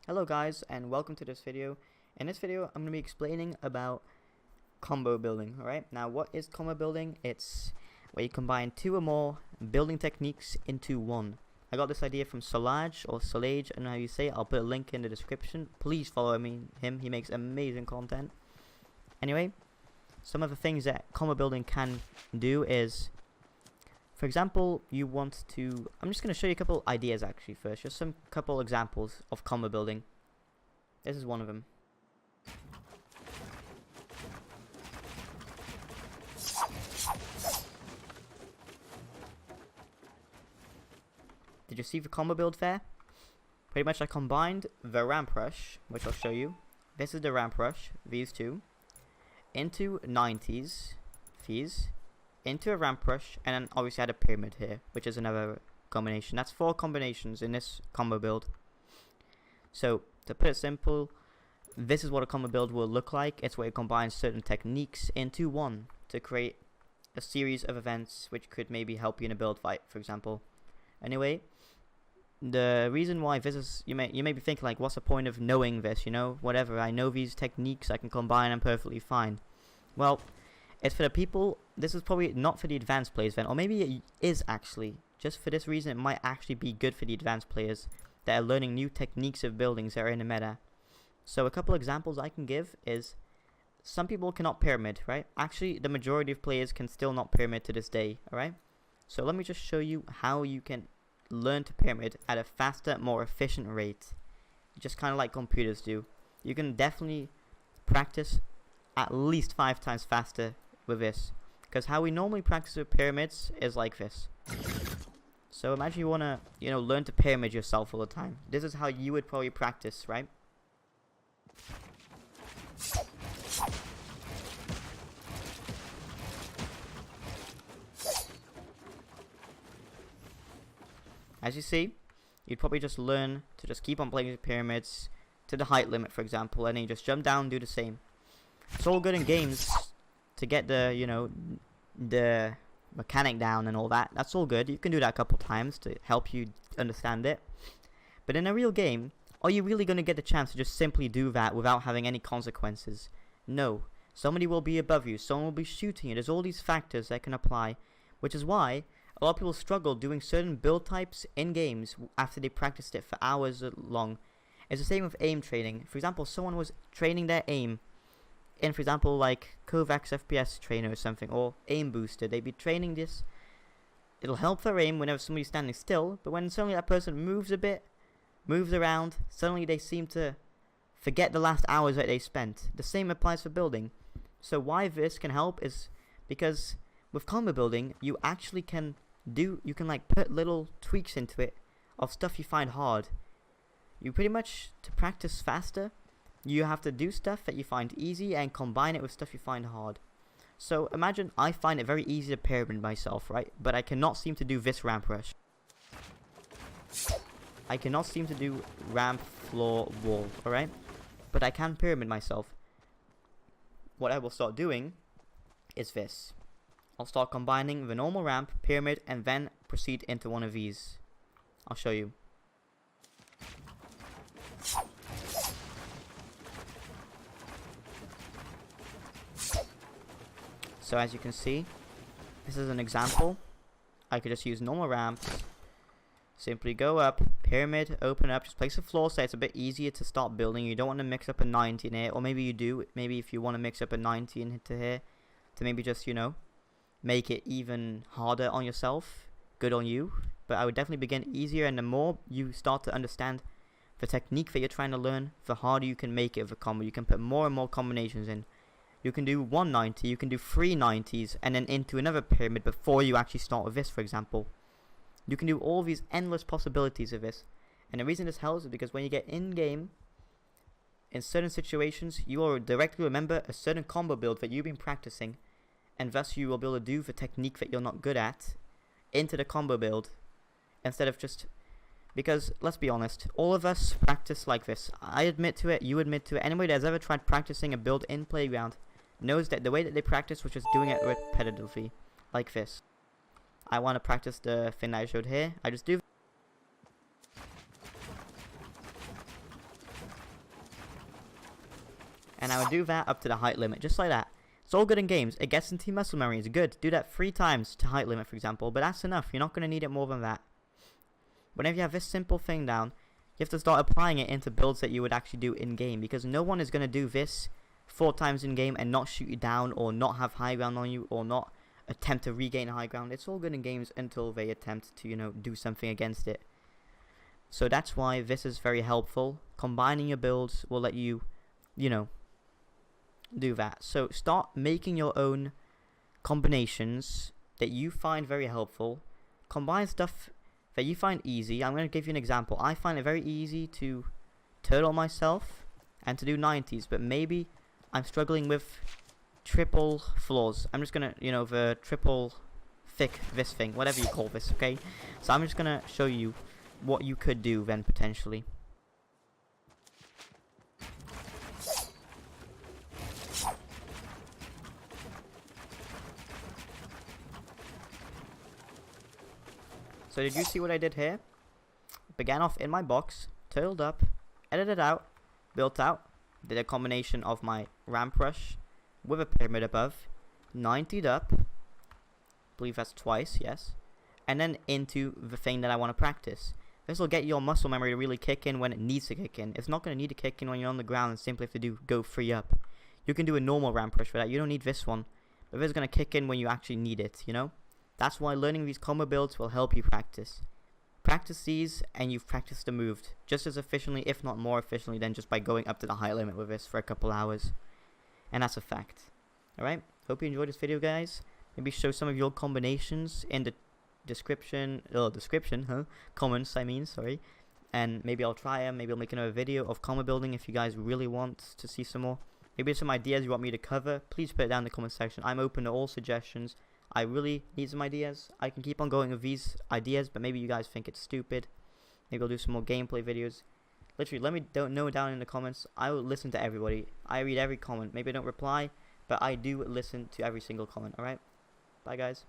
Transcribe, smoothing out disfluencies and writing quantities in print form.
Hello guys, and welcome to this video. In this video I'm going to be explaining about combo building. Alright, now what is combo building? It's where you combine two or more building techniques into one. I got this idea from Solage, or Solage, I don't know how you say it. I'll put a link in the description. Please follow him, he makes amazing content. Anyway, some of the things that combo building can do is, for example, you want to, I'm just going to show you a couple ideas actually first, just some couple examples of combo building. This is one of them. Did you see the combo build there? Pretty much I combined the ramp rush, which I'll show you. This is the ramp rush, these two, into 90s, these, into a ramp rush, and then obviously I had a pyramid here, which is another combination. That's 4 combinations in this combo build. So to put it simple, this is what a combo build will look like. It's where it combines certain techniques into one to create a series of events which could maybe help you in a build fight, for example. Anyway, the reason why this is, you may be thinking like, what's the point of knowing this, you know, whatever, I know these techniques, I can combine them perfectly fine. Well, it's for the people, this is probably not for the advanced players then, or maybe it is actually. Just for this reason, it might actually be good for the advanced players that are learning new techniques of buildings that are in the meta. So a couple examples I can give is, some people cannot pyramid, right? Actually, the majority of players can still not pyramid to this day, alright? So let me just show you how you can learn to pyramid at a faster, more efficient rate. Just kind of like computers do. You can definitely practice at least 5 times faster with this, because how we normally practice with pyramids is like this. So imagine you want to, learn to pyramid yourself all the time. This is how you would probably practice, right? As you see, you'd probably just learn to just keep on playing with pyramids to the height limit, for example, and then you just jump down and do the same. It's all good in games to get the, the mechanic down and all that. That's all good. You can do that a couple times to help you understand it. But in a real game, are you really going to get the chance to just simply do that without having any consequences? No. Somebody will be above you. Someone will be shooting you. There's all these factors that can apply, which is why a lot of people struggle doing certain build types in games after they practiced it for hours long. It's the same with aim training. For example, someone was training their aim in, for example, like Kovacs FPS trainer or something, or aim booster. They'd be training this. It'll help their aim whenever somebody's standing still, but when suddenly that person moves a bit, moves around, suddenly they seem to forget the last hours that they spent. The same applies for building. So why this can help is because with combo building, you actually can like put little tweaks into it of stuff you find hard. You pretty much, to practice faster, you have to do stuff that you find easy and combine it with stuff you find hard. So imagine I find it very easy to pyramid myself, right? But I cannot seem to do this ramp rush. I cannot seem to do ramp, floor, wall, alright? But I can pyramid myself. What I will start doing is this. I'll start combining the normal ramp, pyramid, and then proceed into one of these. I'll show you. So as you can see, this is an example. I could just use normal ramps. Simply go up, pyramid, open up, just place a floor so it's a bit easier to start building. You don't want to mix up a 90 in here, or maybe you do. Maybe if you want to mix up a 90 into here, to maybe just, make it even harder on yourself. Good on you. But I would definitely begin easier, and the more you start to understand the technique that you're trying to learn, the harder you can make it with a combo. You can put more and more combinations in. You can do 190, you can do 3 90s, and then into another pyramid before you actually start with this, for example. You can do all these endless possibilities of this. And the reason this helps is because when you get in-game, in certain situations, you will directly remember a certain combo build that you've been practicing, and thus you will be able to do the technique that you're not good at into the combo build, instead of just, because let's be honest, all of us practice like this. I admit to it, you admit to it. Anybody that's ever tried practicing a build in Playground knows that the way that they practice was just doing it repetitively, like this. I want to practice the thing that I showed here. I just do And I would do that up to the height limit, just like that. It's all good in games. It gets into muscle memory. It's good. Do that 3 times to height limit, for example. But that's enough. You're not going to need it more than that. Whenever you have this simple thing down, you have to start applying it into builds that you would actually do in-game. Because no one is going to do this 4 times in-game and not shoot you down, or not have high ground on you, or not attempt to regain high ground. It's all good in games until they attempt to, you know, do something against it. So that's why this is very helpful. Combining your builds will let you, you know, do that. So start making your own combinations that you find very helpful. Combine stuff that you find easy. I'm going to give you an example. I find it very easy to turtle myself and to do 90s, but maybe I'm struggling with triple floors. I'm just going to, you know, the triple thick this thing, whatever you call this, okay? So I'm just going to show you what you could do then potentially. So did you see what I did here? Began off in my box, turtled up, edited out, built out, did a combination of my ramp rush with a pyramid above, 90'd up, believe that's twice, yes, and then into the thing that I want to practice. This will get your muscle memory to really kick in when it needs to kick in. It's not going to need to kick in when you're on the ground and simply have to go free up. You can do a normal ramp rush for that. You don't need this one. But this is going to kick in when you actually need it, you know? That's why learning these combo builds will help you practice. Practice these and you've practiced the move just as efficiently, if not more efficiently, than just by going up to the high limit with this for a couple hours. And that's a fact. Alright? Hope you enjoyed this video, guys. Maybe show some of your combinations in the comments, I mean, sorry. And maybe I'll try them. Maybe I'll make another video of combo building if you guys really want to see some more. Maybe there's some ideas you want me to cover. Please put it down in the comment section. I'm open to all suggestions. I really need some ideas. I can keep on going with these ideas, but maybe you guys think it's stupid. Maybe I'll do some more gameplay videos. Literally, let me know down in the comments. I will listen to everybody. I read every comment. Maybe I don't reply, but I do listen to every single comment, alright? Bye, guys.